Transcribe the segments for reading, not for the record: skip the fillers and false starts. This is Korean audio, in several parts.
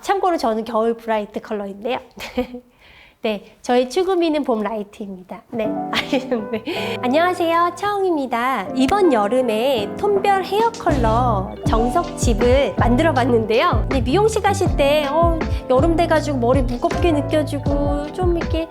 참고로 저는 겨울 브라이트 컬러인데요. 네, 저의 추구미는 봄 라이트입니다. 네. 안녕하세요, 차홍입니다. 이번 여름에 톤별 헤어 컬러 정석집을 만들어 봤는데요. 근데 미용실 가실 때 여름 돼가지고 머리 무겁게 느껴지고 좀 이렇게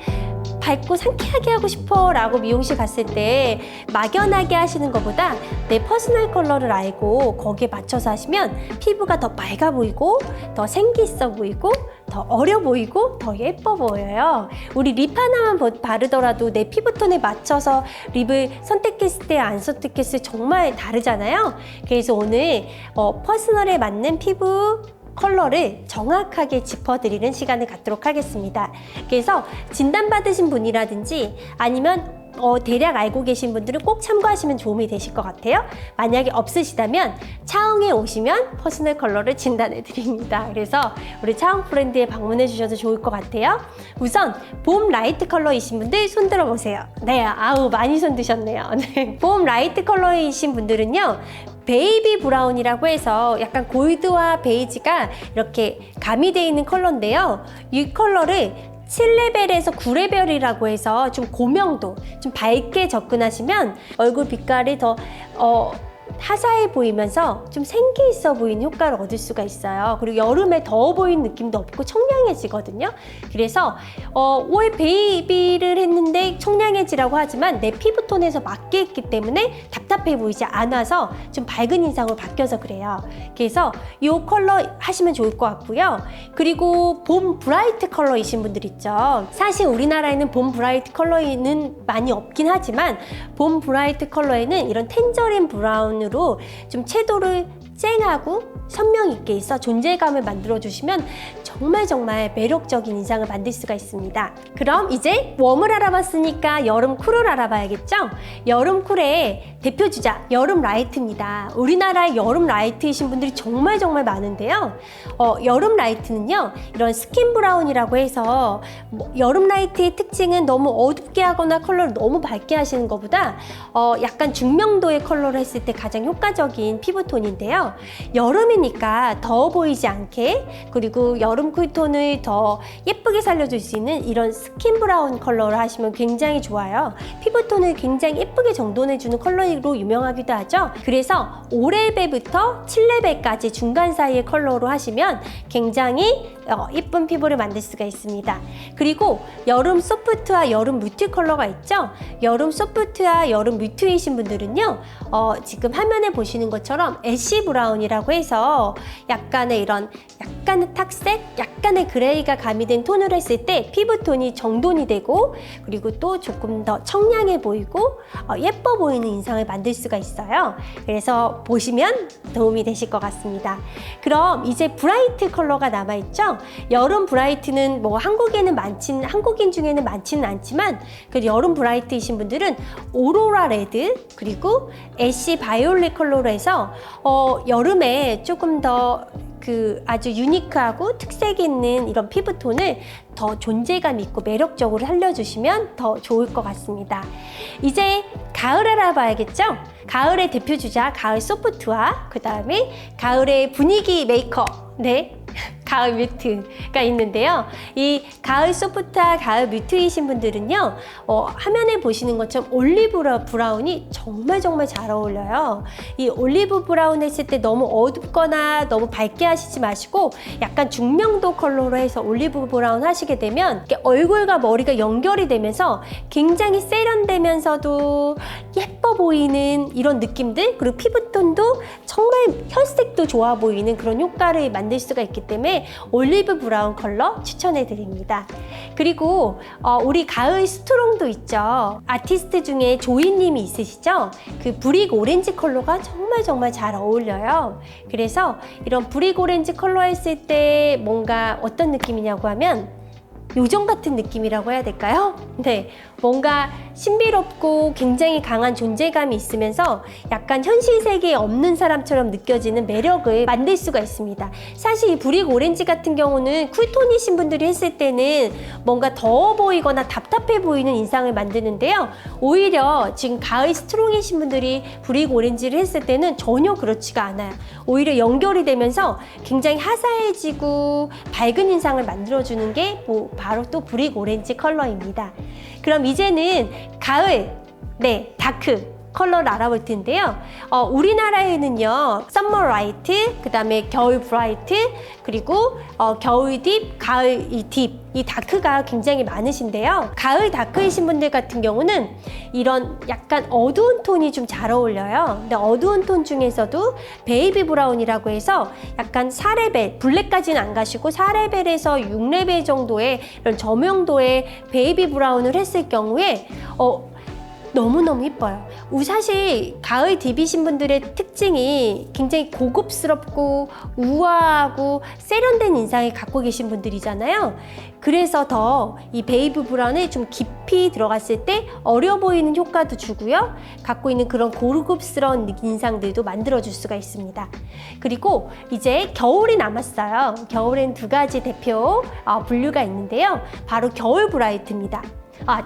밝고 상쾌하게 하고 싶어 라고 미용실 갔을 때 막연하게 하시는 것보다 내 퍼스널 컬러를 알고 거기에 맞춰서 하시면 피부가 더 맑아 보이고 더 생기 있어 보이고 더 어려 보이고 더 예뻐 보여요. 우리 립 하나만 바르더라도 내 피부톤에 맞춰서 립을 선택했을 때 안 선택했을 때 정말 다르잖아요. 그래서 오늘 퍼스널에 맞는 피부 컬러를 정확하게 짚어드리는 시간을 갖도록 하겠습니다. 그래서 진단받으신 분이라든지 아니면 대략 알고 계신 분들은 꼭 참고하시면 도움이 되실 것 같아요. 만약에 없으시다면 차홍에 오시면 퍼스널 컬러를 진단해 드립니다. 그래서 우리 차홍 브랜드에 방문해 주셔도 좋을 것 같아요. 우선 봄 라이트 컬러이신 분들 손 들어 보세요. 네, 많이 손 드셨네요. 네. 봄 라이트 컬러이신 분들은요, 베이비 브라운이라고 해서 약간 골드와 베이지가 이렇게 가미되어 있는 컬러인데요. 이 컬러를 7레벨에서 9레벨이라고 해서 좀 고명도, 좀 밝게 접근하시면 얼굴 빛깔이 더 화사해 보이면서 좀 생기 있어 보이는 효과를 얻을 수가 있어요. 그리고 여름에 더워 보이는 느낌도 없고 청량해지거든요. 그래서 왜 베이비를 했는데 청량해지라고 하지만 내 피부톤에서 맞게 했기 때문에 답답해 보이지 않아서 좀 밝은 인상으로 바뀌어서 그래요. 그래서 이 컬러 하시면 좋을 것 같고요. 그리고 봄 브라이트 컬러이신 분들 있죠. 사실 우리나라에는 봄 브라이트 컬러는 많이 없긴 하지만 봄 브라이트 컬러에는 이런 텐저린 브라운으로 좀 채도를 쨍하고 선명 있게 있어 존재감을 만들어 주시면 정말 매력적인 인상을 만들 수가 있습니다. 그럼 이제 웜을 알아봤으니까 여름 쿨을 알아봐야겠죠? 여름 쿨의 대표 주자 여름 라이트입니다. 우리나라의 여름 라이트이신 분들이 정말 많은데요. 여름 라이트는요, 이런 스킨 브라운이라고 해서 여름 라이트의 특징은 너무 어둡게 하거나 컬러를 너무 밝게 하시는 것보다 약간 중명도의 컬러를 했을 때 가장 효과적인 피부톤인데요. 여름이니까 더워 보이지 않게, 그리고 여름 쿨톤을 더 예쁘게 살려줄 수 있는 이런 스킨 브라운 컬러를 하시면 굉장히 좋아요. 피부톤을 굉장히 예쁘게 정돈해주는 컬러로 유명하기도 하죠. 그래서 5레벨부터 7레벨까지 중간 사이의 컬러로 하시면 굉장히 예쁜 피부를 만들 수가 있습니다. 그리고 여름 소프트와 여름 뮤트 컬러가 있죠. 여름 소프트와 여름 뮤트이신 분들은요, 지금 화면에 보시는 것처럼 애쉬 브라운이라고 해서 약간의 탁색, 약간의 그레이가 가미된 톤을 했을 때 피부톤이 정돈이 되고, 그리고 또 조금 더 청량해 보이고 예뻐 보이는 인상을 만들 수가 있어요. 그래서 보시면 도움이 되실 것 같습니다. 그럼 이제 브라이트 컬러가 남아있죠. 여름 브라이트는 한국인 중에는 많지는 않지만, 그 여름 브라이트이신 분들은 오로라 레드 그리고 애쉬 바이올렛 컬러로 해서 여름에 조금 더 아주 유니크하고 특색 있는 이런 피부톤을 더 존재감 있고 매력적으로 살려주시면 더 좋을 것 같습니다. 이제 가을 알아봐야겠죠? 가을의 대표 주자 가을 소프트와 그 다음에 가을의 분위기 메이커, 가을 뮤트가 있는데요. 이 가을 소프트와 가을 뮤트이신 분들은요, 화면에 보시는 것처럼 올리브 브라운이 정말 잘 어울려요. 이 올리브 브라운 했을 때 너무 어둡거나 너무 밝게 하시지 마시고 약간 중명도 컬러로 해서 올리브 브라운 하시게 되면 얼굴과 머리가 연결이 되면서 굉장히 세련되면서도 예뻐 보이는 이런 느낌들, 그리고 피부톤도 정말 혈색도 좋아 보이는 그런 효과를 만들 수가 있기 때문에 올리브 브라운 컬러 추천해 드립니다. 그리고 우리 가을 스트롱도 있죠. 아티스트 중에 조이님이 있으시죠? 그 브릭 오렌지 컬러가 정말 잘 어울려요. 그래서 이런 브릭 오렌지 컬러 했을 때 뭔가 어떤 느낌이냐고 하면 요정 같은 느낌이라고 해야 될까요? 뭔가 신비롭고 굉장히 강한 존재감이 있으면서 약간 현실 세계에 없는 사람처럼 느껴지는 매력을 만들 수가 있습니다. 사실 이 브릭 오렌지 같은 경우는 쿨톤이신 분들이 했을 때는 뭔가 더워 보이거나 답답해 보이는 인상을 만드는데요. 오히려 지금 가을 스트롱이신 분들이 브릭 오렌지를 했을 때는 전혀 그렇지가 않아요. 오히려 연결이 되면서 굉장히 화사해지고 밝은 인상을 만들어주는 게 바로 또 브릭 오렌지 컬러입니다. 그럼 이제는 가을, 다크 컬러를 알아볼 텐데요. 우리나라에는요, 썸머 라이트, 그 다음에 겨울 브라이트, 그리고 겨울 딥, 가을 딥, 이 다크가 굉장히 많으신데요. 가을 다크이신 분들 같은 경우는 이런 약간 어두운 톤이 좀 잘 어울려요. 근데 어두운 톤 중에서도 베이비 브라운이라고 해서 약간 4레벨, 블랙까지는 안 가시고 4레벨에서 6레벨 정도의 이런 저명도의 베이비 브라운을 했을 경우에 너무너무 이뻐요. 사실 가을 딥이신 분들의 특징이 굉장히 고급스럽고 우아하고 세련된 인상을 갖고 계신 분들이잖아요. 그래서 더 이 베이비 브라운이 좀 깊이 들어갔을 때 어려 보이는 효과도 주고요. 갖고 있는 그런 고급스러운 인상들도 만들어줄 수가 있습니다. 그리고 이제 겨울이 남았어요. 겨울엔 두 가지 대표 분류가 있는데요. 바로 겨울 브라이트입니다.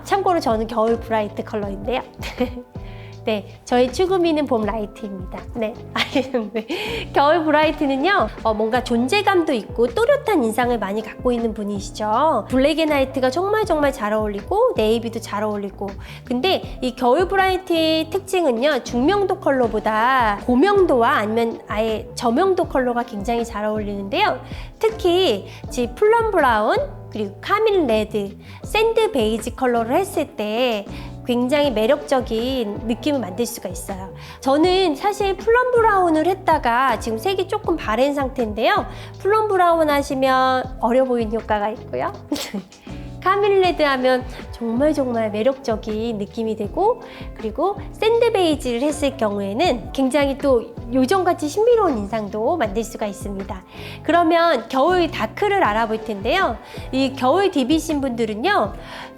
참고로 저는 겨울 브라이트 컬러인데요. 네, 저희 추구미는 봄 라이트입니다. 네, 겨울 브라이트는요, 뭔가 존재감도 있고 또렷한 인상을 많이 갖고 있는 분이시죠. 블랙 앤 화이트가 정말 잘 어울리고 네이비도 잘 어울리고. 근데 이 겨울 브라이트의 특징은요, 중명도 컬러보다 고명도와 아니면 아예 저명도 컬러가 굉장히 잘 어울리는데요. 특히 플럼 브라운, 그리고 카밀 레드, 샌드 베이지 컬러를 했을 때 굉장히 매력적인 느낌을 만들 수가 있어요. 저는 사실 플럼 브라운을 했다가 지금 색이 조금 바랜 상태인데요. 플럼 브라운 하시면 어려 보이는 효과가 있고요. 카밀 레드 하면 정말 매력적인 느낌이 되고, 그리고 샌드 베이지를 했을 경우에는 굉장히 또 요정같이 신비로운 인상도 만들 수가 있습니다. 그러면 겨울 다크를 알아볼 텐데요. 이 겨울 딥이신 분들은요,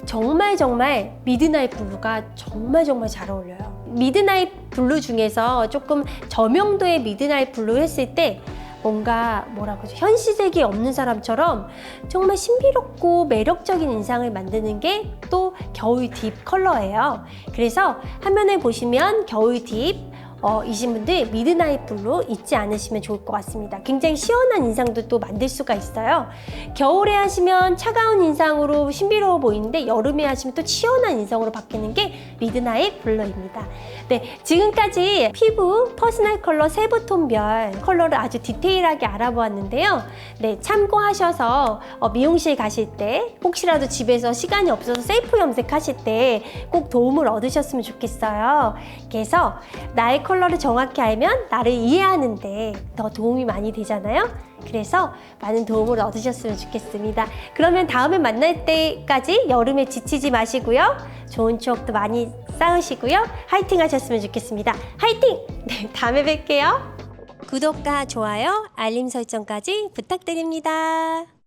정말 미드나잇 블루가 정말 잘 어울려요. 미드나잇 블루 중에서 조금 저명도의 미드나잇 블루 했을 때 뭔가 현실 세계에 없는 사람처럼 정말 신비롭고 매력적인 인상을 만드는 게 또 겨울 딥 컬러예요. 그래서 화면에 보시면 겨울 딥 이신 분들 미드나잇 블루 잊지 않으시면 좋을 것 같습니다. 굉장히 시원한 인상도 또 만들 수가 있어요. 겨울에 하시면 차가운 인상으로 신비로워 보이는데 여름에 하시면 또 시원한 인상으로 바뀌는 게 미드나잇 블루입니다. 네, 지금까지 피부 퍼스널 컬러 세부톤별 컬러를 아주 디테일하게 알아보았는데요. 네, 참고하셔서 미용실 가실 때 혹시라도 집에서 시간이 없어서 셀프 염색하실 때 꼭 도움을 얻으셨으면 좋겠어요. 그래서 나의 컬러를 정확히 알면 나를 이해하는데 더 도움이 많이 되잖아요. 그래서 많은 도움을 얻으셨으면 좋겠습니다. 그러면 다음에 만날 때까지 여름에 지치지 마시고요. 좋은 추억도 많이 쌓으시고요. 화이팅 하셨으면 좋겠습니다. 화이팅! 네, 다음에 뵐게요. 구독과 좋아요, 알림 설정까지 부탁드립니다.